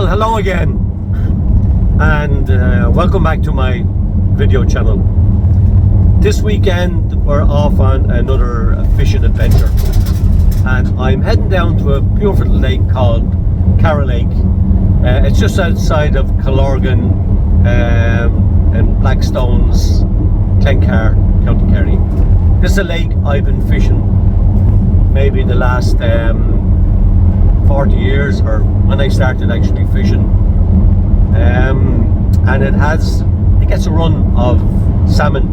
Well, hello again, and welcome back to my video channel. This weekend we're off on another fishing adventure, and I'm heading down to a beautiful lake called Caragh Lake. It's just outside of Caragh and Blackstones, Glencar, County Kerry. This is a lake I've been fishing maybe the last 40 years, or when I started actually fishing, and it gets a run of salmon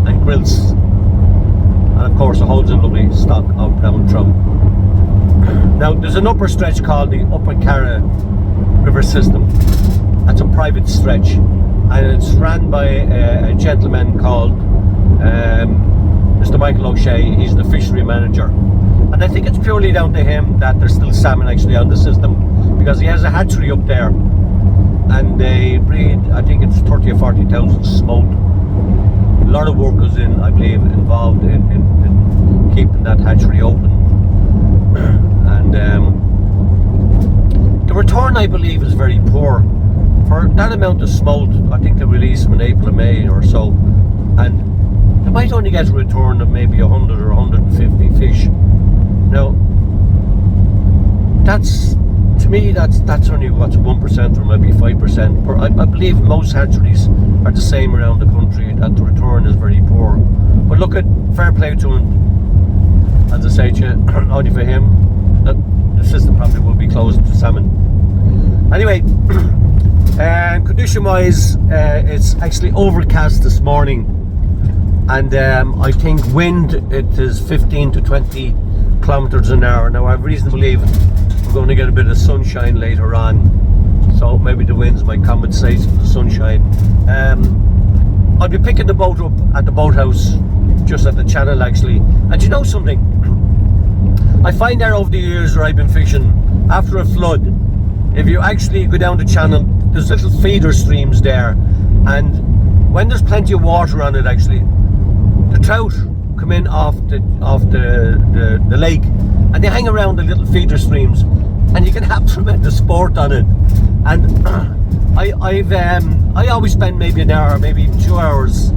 and grills, and of course it holds a lovely stock of brown trout. Now there's an upper stretch called the Upper Caragh River System. That's a private stretch, and it's ran by a gentleman called Mr. Michael O'Shea. He's the fishery manager, and I think it's purely down to him that there's still salmon actually on the system, because he has a hatchery up there and they breed, I think it's 30 or 40,000 smolt. A lot of work goes in, I believe, involved in keeping that hatchery open, and the return, I believe, is very poor for that amount of smolt. I think they release them in April or May or so, and they might only get a return of maybe 100 or 150 fish. Now, to me, that's only what's 1% or maybe 5%. But I believe most hatcheries are the same around the country, that the return is very poor. But look, at fair play to him. As I say to you, only for him, that the system probably will be closed to salmon. Anyway, condition-wise, it's actually overcast this morning, and I think wind, it is 15 to 20 kilometers an hour. Now I've reason to believe we're going to get a bit of sunshine later on, so maybe the winds might compensate for the sunshine. I'll be picking the boat up at the boathouse just at the channel actually. And you know something, I find there over the years where I've been fishing, after a flood, if you actually go down the channel, there's little feeder streams there, and when there's plenty of water on it, actually the trout come in off the lake, and they hang around the little feeder streams, and you can have tremendous sport on it. And I always spend maybe an hour, maybe 2 hours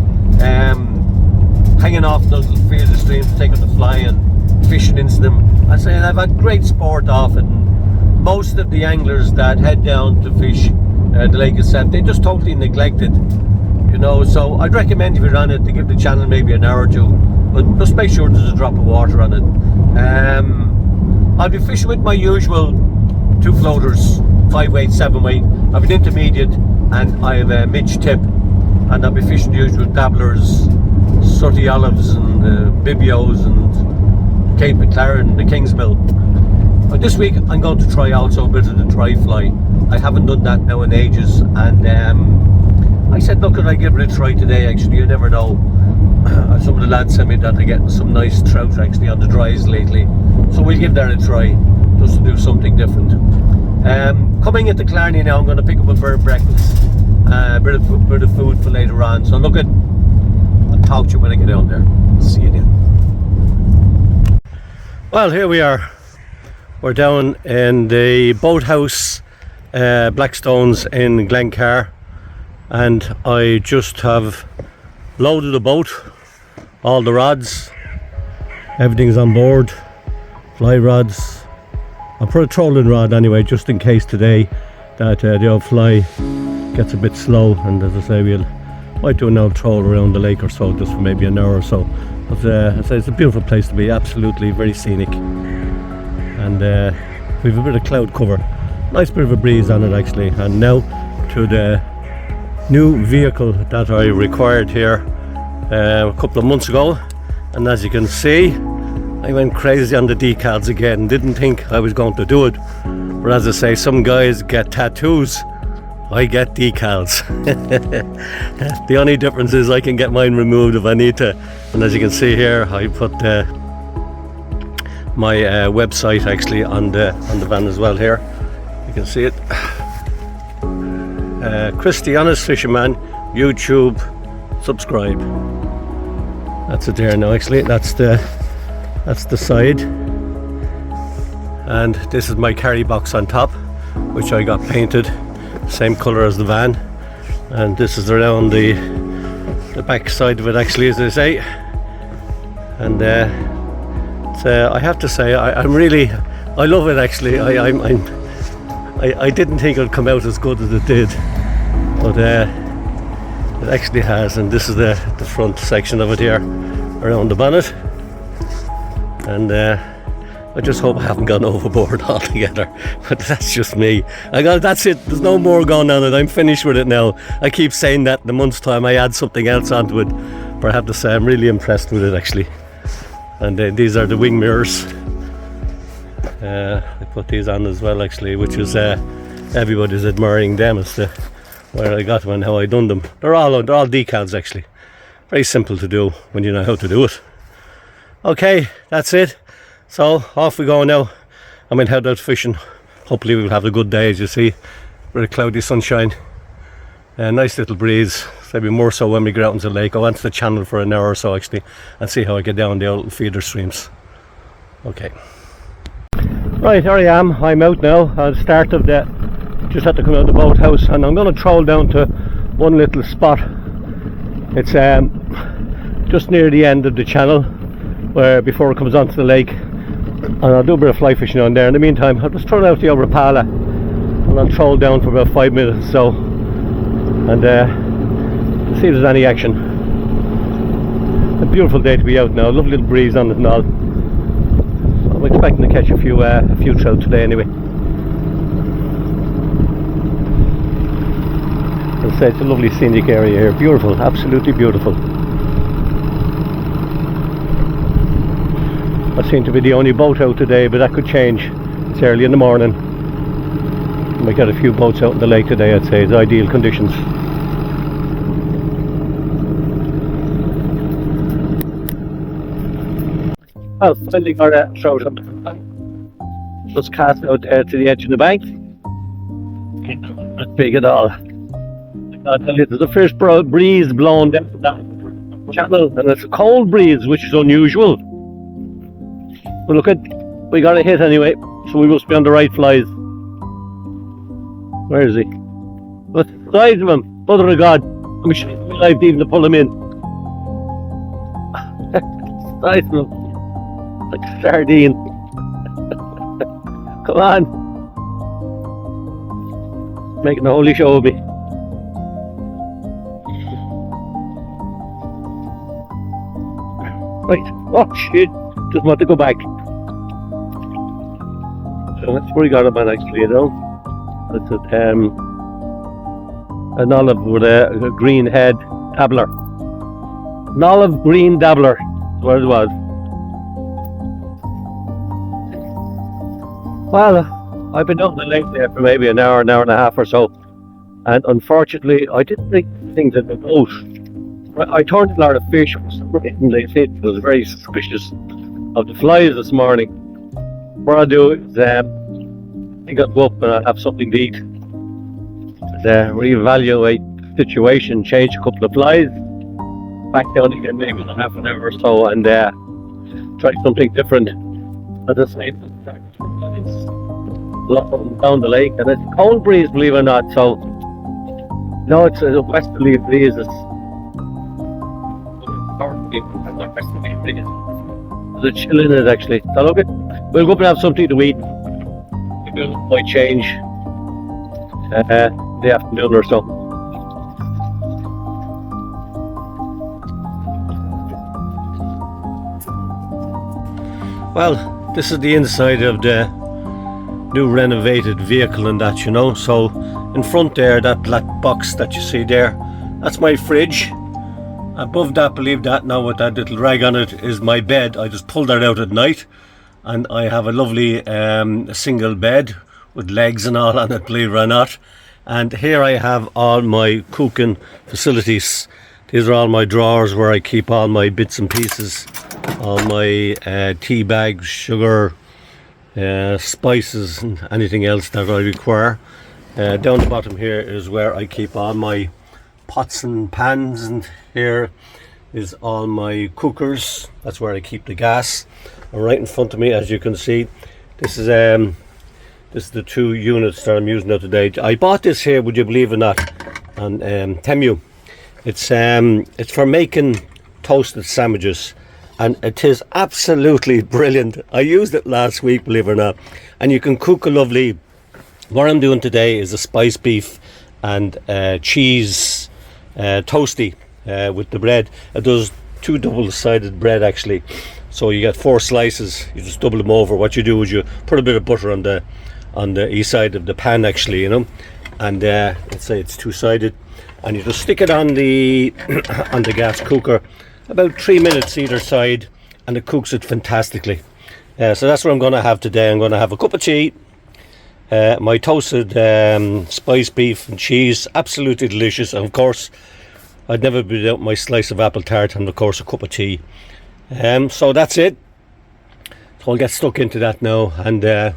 hanging off those little feeder streams, taking the fly and fishing into them. I say I've had great sport off it, and most of the anglers that head down to fish the lake itself, they just totally neglect it, you know. So I'd recommend, if you're on it, to give the channel maybe an hour or two, but just make sure there's a drop of water on it. I'll be fishing with my usual 2 floaters, 5 weight, 7 weight. I have an intermediate, and I have a midge tip, and I'll be fishing the usual dabblers, Sooty Olives and Bibios and Cape McLaren and the Kingsmill. But this week I'm going to try also a bit of the dry fly. I haven't done that now in ages, and I said, look, could I give it a try today? Actually, you never know. Some of the lads sent me that they're getting some nice trout actually on the dries lately, so we'll give that a try, just to do something different. Coming into Killarney now, I'm going to pick up a bird breakfast, a bit of food for later on. So look, I'll talk to you when I get down there. See you then. Well, here we are. We're down in the boathouse, Blackstones in Glencar, and I just have loaded the boat, all the rods, everything's on board, fly rods. I'll put a trolling rod anyway, just in case today that the old fly gets a bit slow, and as I say, might do an old troll around the lake or so, just for maybe an hour or so. But I say it's a beautiful place to be, absolutely very scenic, and we've a bit of cloud cover, nice bit of a breeze on it actually. And now to the new vehicle that I required here a couple of months ago, and as you can see, I went crazy on the decals again. Didn't think I was going to do it, but as I say, some guys get tattoos, I get decals. The only difference is I can get mine removed if I need to, and as you can see here, I put my website actually on the van as well. Here you can see it, Christy Honest Fisherman, YouTube, subscribe. That's it there now actually, that's the side, and this is my carry box on top. which I got painted same colour as the van, and this is around the back side of it actually, as they say. And I have to say I love it actually. I didn't think it would come out as good as it did, but it actually has. And this is the front section of it here around the bonnet, and I just hope I haven't gone overboard altogether, but that's just me. That's it, there's no more going on it, I'm finished with it now. I keep saying that in a month's time I add something else onto it, but I have to say I'm really impressed with it actually. And these are the wing mirrors. I put these on as well actually, which is everybody's admiring them as to where I got them and how I done them. They're all decals actually. Very simple to do when you know how to do it. Okay, that's it. So off we go now. I'm going to head out fishing. Hopefully we'll have a good day, as you see. Very cloudy sunshine. A nice little breeze. Maybe more so when we get out into the lake. I went to the channel for an hour or so actually and see how I get down the old feeder streams. Okay. Right, here I am. I'm out now at the start of the... Just had to come out of the boathouse, and I'm going to troll down to one little spot. It's just near the end of the channel, where before it comes onto the lake, and I'll do a bit of fly fishing on there. In the meantime, I'll just throw out the Overpala and I'll troll down for about 5 minutes or so, and see if there's any action. A beautiful day to be out now, lovely little breeze on it and all. I'm expecting to catch a few trout today anyway. As I say, it's a lovely scenic area here, beautiful, absolutely beautiful. I seem to be the only boat out today, but that could change. It's early in the morning. We got a few boats out in the lake today, I'd say. It's ideal conditions. Well, finally got a trout on the bank. Just cast out there to the edge of the bank. Not big at all. I tell you, there's a fresh breeze blowing down that channel, and it's a cold breeze, which is unusual. But look, we got a hit anyway, so we must be on the right flies. Where is he? What's the size of him? Mother of God, I'm sure he's alive even to pull him in. Size of him, like a sardine. Come on, making a holy show of me. Right, oh shit, just want to go back. So that's where we got him on actually, you know. That's an olive with a green head dabbler. An olive green dabbler, that's what it was. Well, I've been out in the lake there for maybe an hour and a half or so, and unfortunately I didn't think things in the boat. I turned a lot of fish, and they said I was very suspicious of the flies this morning. What I'll do is I think I'll go up and I'll have something to eat, and reevaluate the situation, change a couple of flies, back down again maybe in half an hour or so, and try something different. As I say, it's down the lake, and it's a cold breeze, believe it or not. So no, it's a westerly breeze. There's a chill in it actually. So look, we'll go up and have something to eat. Maybe it might change the afternoon or so. Well, this is the inside of the new renovated vehicle and that, you know. So in front there, that black box that you see there, that's my fridge. Above that, believe that now, with that little rag on it, is my bed. I just pull that out at night, and I have a lovely single bed with legs and all on it, believe it or not. And here I have all my cooking facilities. These are all my drawers where I keep all my bits and pieces, all my tea bags, sugar, spices and anything else that I require. Down the bottom here is where I keep all my pots and pans, and here is all my cookers. That's where I keep the gas. And right in front of me, as you can see, this is the This is the 2 units that I'm using now today. I bought this here, would you believe it or not, on Temu. It's for making toasted sandwiches, and it is absolutely brilliant. I used it last week, believe it or not, and you can cook a lovely. What I'm doing today is a spice beef and cheese toasty with the bread. It does 2 double-sided bread actually, so you get 4 slices. You just double them over. What you do is you put a bit of butter on the east side of the pan actually, you know, and let's say it's 2-sided, and you just stick it on the on the gas cooker, about 3 minutes either side, and it cooks it fantastically. So that's what I'm going to have today. I'm going to have a cup of tea, my toasted spice beef and cheese, absolutely delicious, and of course I'd never be without my slice of apple tart, and of course a cup of tea. So that's it. So I'll get stuck into that now, and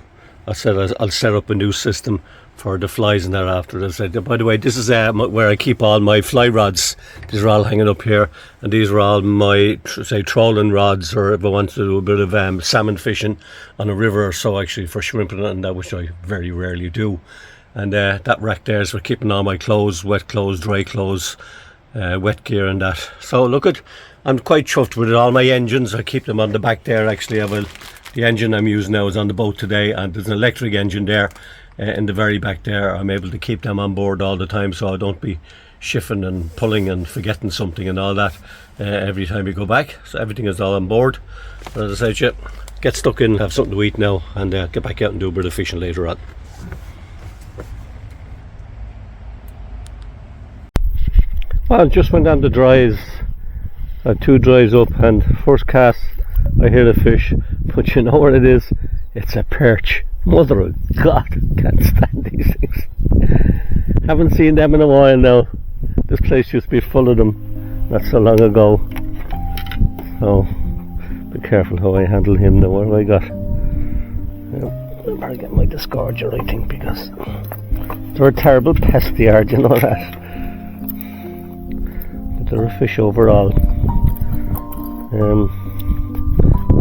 I said I'll set up a new system for the flies and that after. I said, by the way, this is where I keep all my fly rods. These are all hanging up here, and these are all my say trolling rods, or if I want to do a bit of salmon fishing on a river or so, actually, for shrimping and that, which I very rarely do. And that rack there is for keeping all my clothes, wet clothes, dry clothes, wet gear and that. So look at, I'm quite chuffed with it. All my engines, I keep them on the back there actually. The engine I'm using now is on the boat today, and there's an electric engine there in the very back there. I'm able to keep them on board all the time, so I don't be shifting and pulling and forgetting something and all that every time we go back. So everything is all on board. But as I said, get stuck in, have something to eat now, and get back out and do a bit of fishing later on. Well, I just went down the dries, 2 dries up, and first cast I hear the fish, but you know what it is? It's a perch. Mother of God, can't stand these things. Haven't seen them in a while now. This place used to be full of them not so long ago. So be careful how I handle him now. What have I got? I better get my disgorger, I think, because they're a terrible pest, they are, do you know that? But they're a fish overall.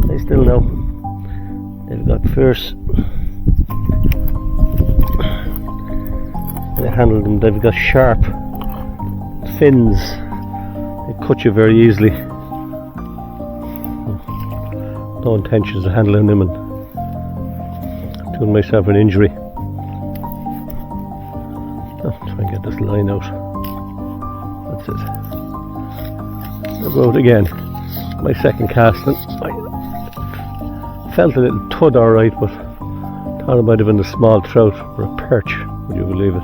I still know they've got fierce. They handle them, they've got sharp fins, they cut you very easily. No intentions of handling them and doing myself an injury. Oh, try and get this line out. That's it. I'll go out again. My second casting. I felt a little thud alright, but thought it might have been a small trout or a perch, would you believe it?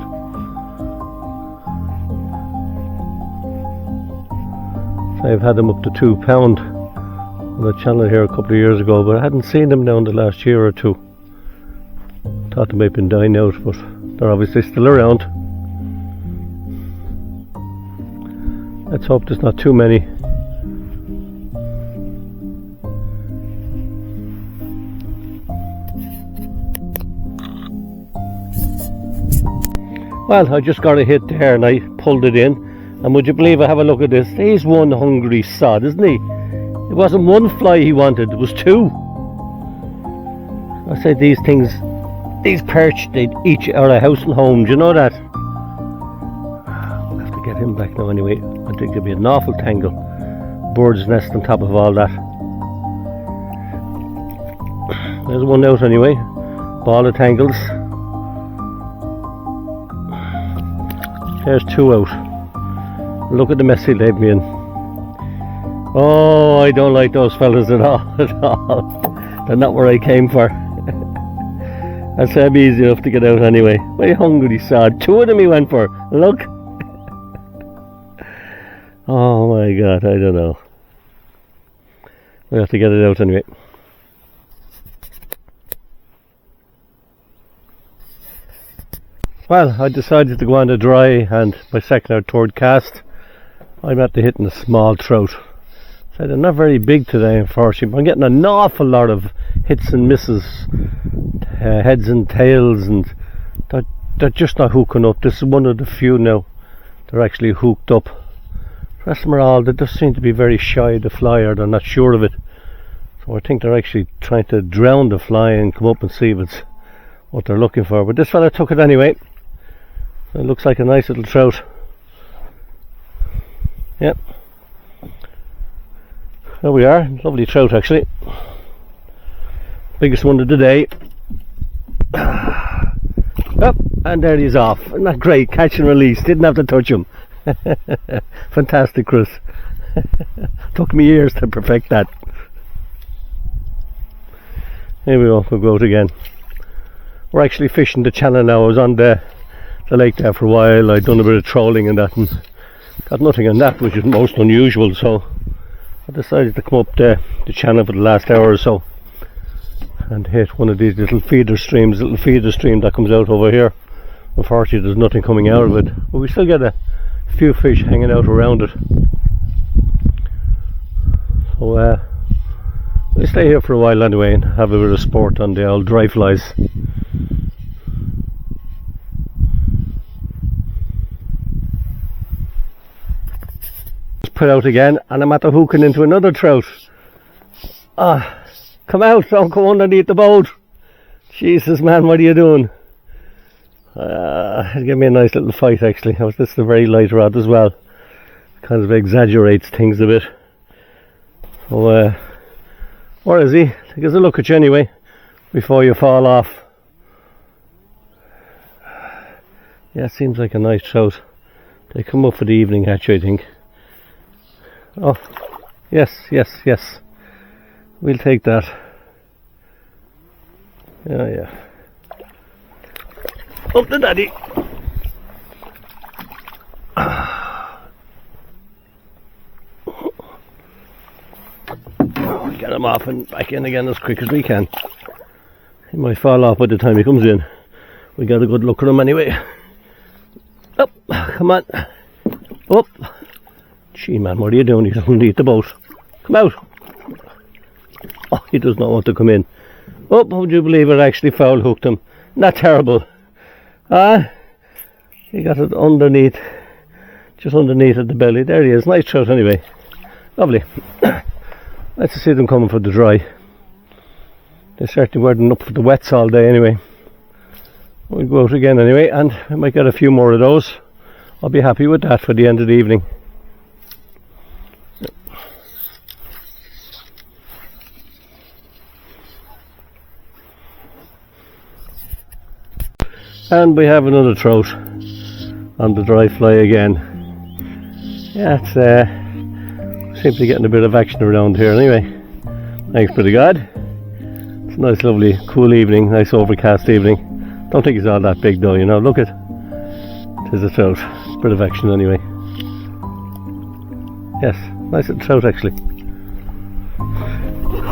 I've had them up to £2 on the channel here a couple of years ago, but I hadn't seen them now in the last year or two. Thought they might have been dying out, but they're obviously still around. Let's hope there's not too many. Well, I just got a hit there and I pulled it in. And would you believe, I have a look at this, he's one hungry sod, isn't he? It wasn't 1 fly he wanted, it was 2. I said these things, these perch, they'd eat you out of house and home, do you know that? We'll have to get him back now anyway. I think there'll be an awful tangle. Bird's nest on top of all that. There's one out anyway. Ball of tangles. There's 2 out. Look at the mess he laid me in. Oh, I don't like those fellas at all, at all. They're not where I came for. That's easy enough to get out anyway. Very hungry sod. 2 of them he went for. Look. Oh my God, I don't know. We'll have to get it out anyway. Well, I decided to go on the dry, and my second or third cast I'm after hitting a small trout. So they're not very big today, unfortunately, but I'm getting an awful lot of hits and misses, heads and tails, and they're just not hooking up. This is one of the few now they're actually hooked up. The rest of them are all, they just seem to be very shy of the fly, or they're not sure of it. So I think they're actually trying to drown the fly and come up and see if it's what they're looking for, but this fella took it anyway. It looks like a nice little trout. Yep. There we are, lovely trout actually. Biggest one of the day. Oh, and there he's off. Isn't that great? Catch and release. Didn't have to touch him. Fantastic, Chris. Took me years to perfect that. Here we go, we'll go out again. We're actually fishing the channel now. I was on the lake there for a while. I'd done a bit of trolling and that, and got nothing on that, which is most unusual, so I decided to come up the channel for the last hour or so and hit one of these little feeder streams, little feeder stream that comes out over here. Unfortunately there's nothing coming out of it, but we still get a few fish hanging out around it. So we'll stay here for a while anyway and have a bit of sport on the old dry flies. Just put out again, and I'm at the hooking into another trout. Ah, come out, don't go underneath the boat. Jesus man, what are you doing? It gave me a nice little fight actually. This is a very light rod as well. Kind of exaggerates things a bit. So where is he? Take a look at you anyway before you fall off. Yeah, it seems like a nice trout. They come up for the evening hatch, I think. Oh, yes, yes, yes. We'll take that. Yeah. Up the daddy. Get him off and back in again as quick as we can. He might fall off by the time he comes in. We got a good look at him anyway. Up, come on. Up. Gee man, what are you doing? He's underneath the boat. Come out. Oh, he does not want to come in. Oh, would you believe it, actually foul hooked him? Not terrible. He got it underneath, just underneath at the belly. There he is. Nice trout anyway. Lovely. Nice to see them coming for the dry. They certainly weren't up for the wets all day anyway. We'll go out again anyway, and I might get a few more of those. I'll be happy with that for the end of the evening. And we have another trout on the dry fly again. Yeah, it's seems to be getting a bit of action around here anyway. Thanks be to God. It's a nice lovely cool evening, nice overcast evening. Don't think it's all that big though, you know. Look at it. There's a trout. It's a bit of action anyway. Yes, nice little trout actually.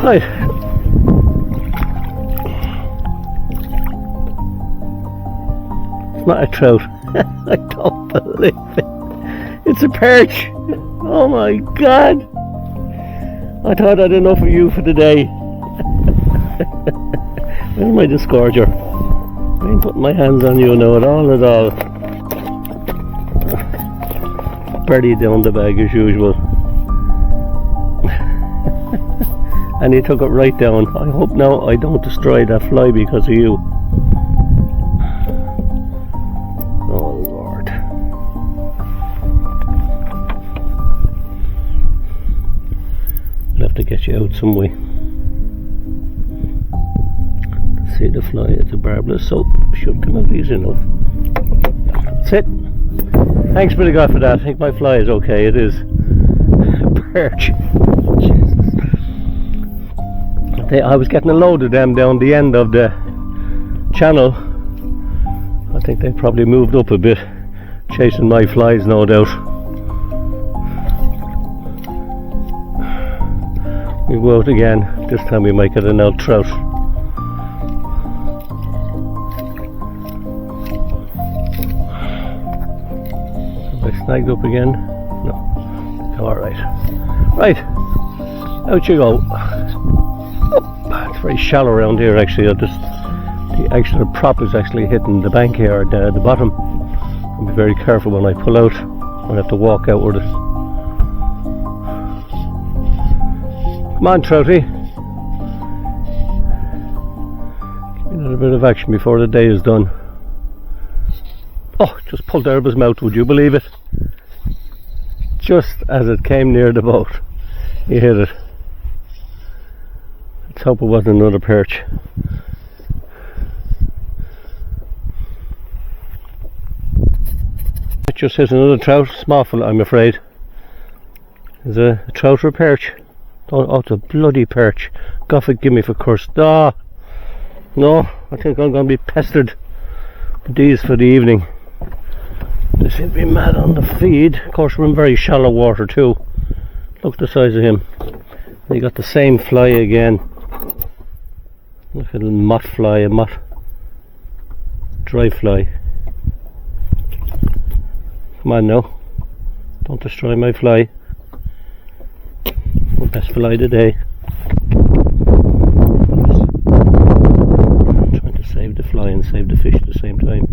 Right. It's not a trout. I don't believe it. It's a perch. Oh my God. I thought I'd enough of you for the day. Where's my disgorger? I ain't putting my hands on you now at all. Birdie down the bag as usual. And he took it right down. I hope now I don't destroy that fly because of you. Oh Lord. I'll have to get you out some way. See the fly, it's a barbless, so should come out easy enough. That's it. Thanks be to God for that. I think my fly is okay. It is a perch. Jesus. I was getting a load of them down the end of the channel. I think they probably moved up a bit, chasing my flies, no doubt. We'll go out again. This time we might get an old trout. Have I snagged up again? No. Alright. Right. Out you go. Oh, it's very shallow around here actually. The actual prop is actually hitting the bank here at the bottom. I'll be very careful when I pull out. I'll have to walk out with it. Come on, Trouty. Give me a bit of action before the day is done. Oh, just pulled out of his mouth, would you believe it? Just as it came near the boat, he hit it. Let's hope it wasn't another perch. It just hit another trout, small fella, I'm afraid. Is a trout or a perch? Oh, it's a bloody perch. Goffet, give me for curse. Ah, no, I think I'm going to be pestered with these for the evening. They seem to be mad on the feed. Of course, we're in very shallow water too. Look at the size of him. They got the same fly again. Look at a little mott fly, a mott dry fly. Come on now, don't destroy my fly. My best fly today. I'm trying to save the fly and save the fish at the same time.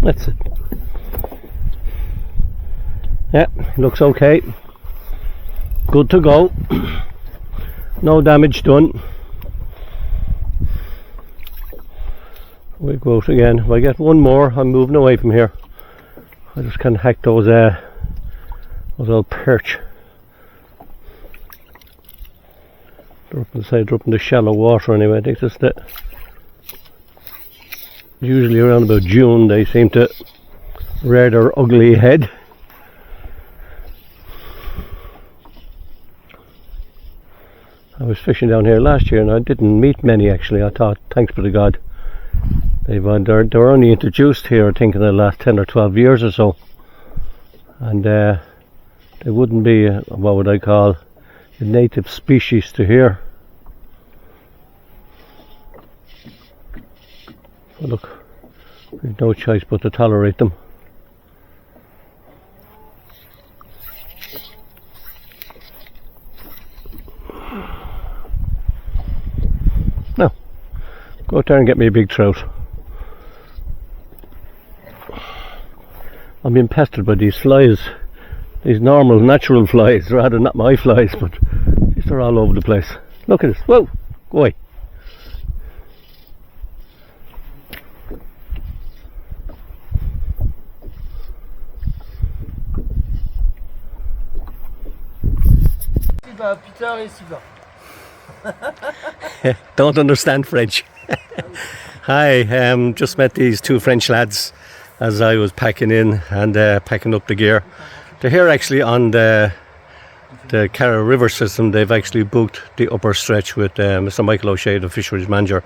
That's it. Yeah, looks okay. Good to go. No damage done. We go out again. If I get one more, I'm moving away from here. I just can't hack those old perch. They're up inside, they're up in the shallow water anyway. I think that's the. Usually around about June they seem to rear their ugly head. I was fishing down here last year and I didn't meet many actually. I thought, thanks be to God, they were only introduced here I think in the last 10 or 12 years or so, and they wouldn't be what would I call a native species to here. So look, we've no choice but to tolerate them. Now, go out there and get me a big trout. I'm being pestered by these flies, these normal, natural flies, rather not my flies, but these are all over the place. Look at this. Whoa, go away. Peter et Sylvain. Don't understand French. Hi, just met these two French lads as I was packing in and packing up the gear. They're here actually on the Caragh river system. They've actually booked the upper stretch with Mr. Michael O'Shea, the fisheries manager,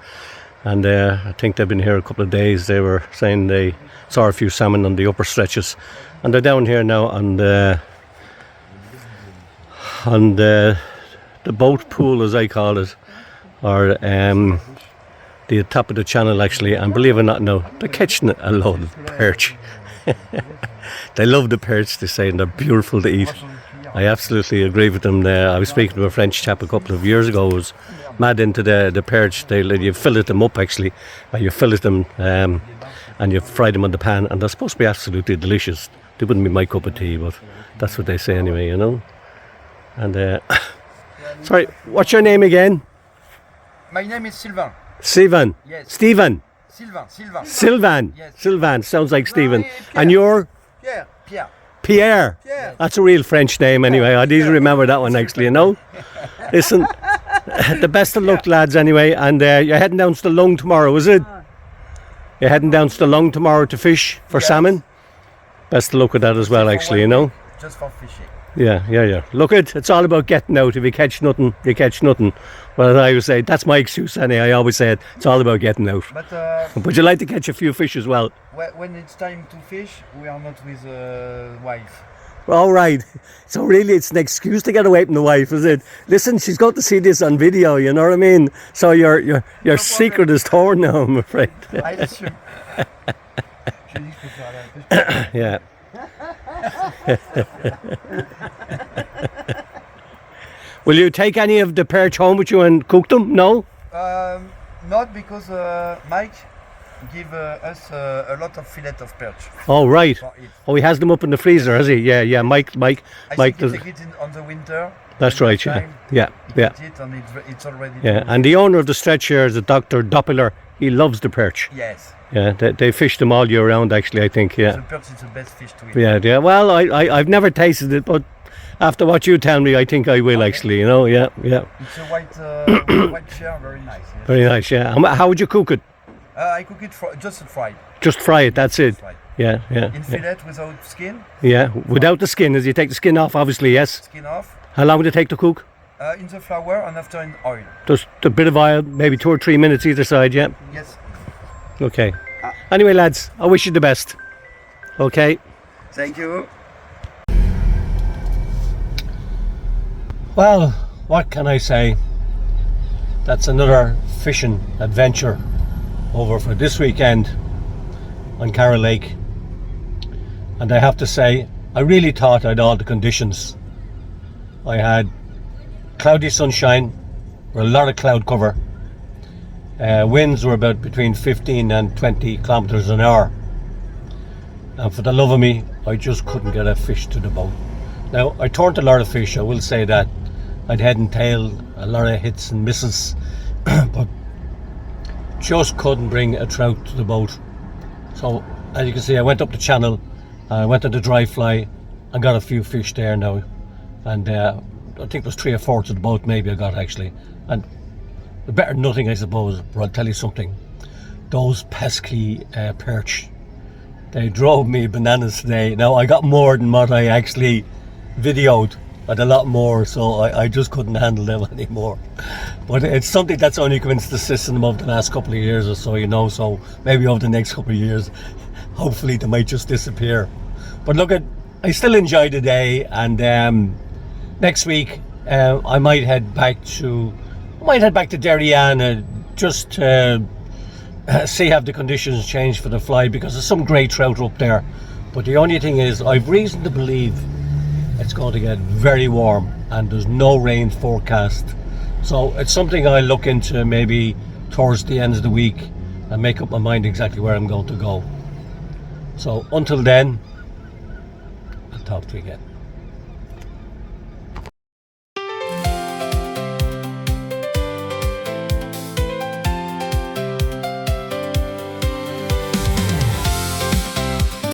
and I think they've been here a couple of days. They were saying they saw a few salmon on the upper stretches, and they're down here now on the boat pool, as I call it, or the top of the channel actually, and believe it or not now, they're catching a load of perch. They love the perch, they say, and they're beautiful to eat. I absolutely agree with them. I was speaking to a French chap a couple of years ago who was mad into the perch. You fillet them up actually, you fillet them and you fry them on the pan, and they're supposed to be absolutely delicious. They wouldn't be my cup of tea, but that's what they say anyway, you know. And sorry, what's your name again? My name is Sylvain. Sylvain. Yes. Stephen. Sylvain. Sylvain. Yes. Sylvain sounds like Stephen. Pierre. And you're Pierre. Pierre. Pierre. That's a real French name anyway. I'd easily remember that one actually, you know. Listen, the best of luck, lads, anyway. And you're heading down to the Lung tomorrow, is it? You're heading down to the Lung tomorrow to fish for salmon? Best of luck with that as well, actually, you know. Just for fishing. Yeah. Look, it's all about getting out. If you catch nothing, you catch nothing. Well, as I always say, that's my excuse anyway. I always say it's all about getting out. But you like to catch a few fish as well. When it's time to fish, we are not with wife. All right. So really, it's an excuse to get away from the wife, is it? Listen, she's got to see this on video. You know what I mean? So your secret is torn now, I'm afraid. Yeah. Will you take any of the perch home with you and cook them? No? Not because Mike give us a lot of fillet of perch. Oh, right. For it. Oh, he has them up in the freezer, has he? Yeah, yeah. Mike I think does. you take it on the winter. That's right. Yeah, Time, yeah, you yeah. eat it and it's already. Yeah, done. and the owner of the stretch here is a Dr. Doppler. He loves the perch. Yes. Yeah, they fish them all year round, actually, I think. The Yeah, perch is the best fish to eat. yeah, yeah. Well, I've never tasted it, but after what you tell me, I think I will, actually, you know. Yeah, yeah. It's a white white shell, very nice. Yes. Very nice, yeah. How would you cook it? I cook it just fried. Just fry it, that's it. Fried. Yeah, yeah. In fillet without skin. Yeah, without the skin, as you take the skin off, obviously, yes. Skin off. How long would it take to cook? In the flour and after in oil. Just a bit of oil, maybe 2 or 3 minutes either side, yeah. Yes. Okay. Anyway, lads, I wish you the best. Okay. Thank you. Well, what can I say? That's another fishing adventure over for this weekend on Caragh Lake. And I have to say, I really thought I had all the conditions. I had cloudy sunshine, with a lot of cloud cover. Winds were about between 15 and 20 kilometers an hour. And for the love of me, I just couldn't get a fish to the boat. Now, I turned a lot of fish, I will say that. I'd head and tail, a lot of hits and misses, but just couldn't bring a trout to the boat. So, as you can see, I went up the channel, I went on the dry fly, and got a few fish there now. And I think it was 3 or 4 to the boat, maybe I got actually. And better than nothing, I suppose, but I'll tell you something. Those pesky perch, they drove me bananas today. Now, I got more than what I actually videoed. I had a lot more, so I just couldn't handle them anymore. But it's something that's only come into the system over the last couple of years or so, you know, so maybe over the next couple of years, hopefully they might just disappear. But look, I still enjoy the day, and next week I might head back to Derry just to see have the conditions changed for the fly, because there's some great trout up there. But the only thing is, I've reason to believe it's going to get very warm and there's no rain forecast. So it's something I'll look into maybe towards the end of the week and make up my mind exactly where I'm going to go. So until then, I'll talk to you again.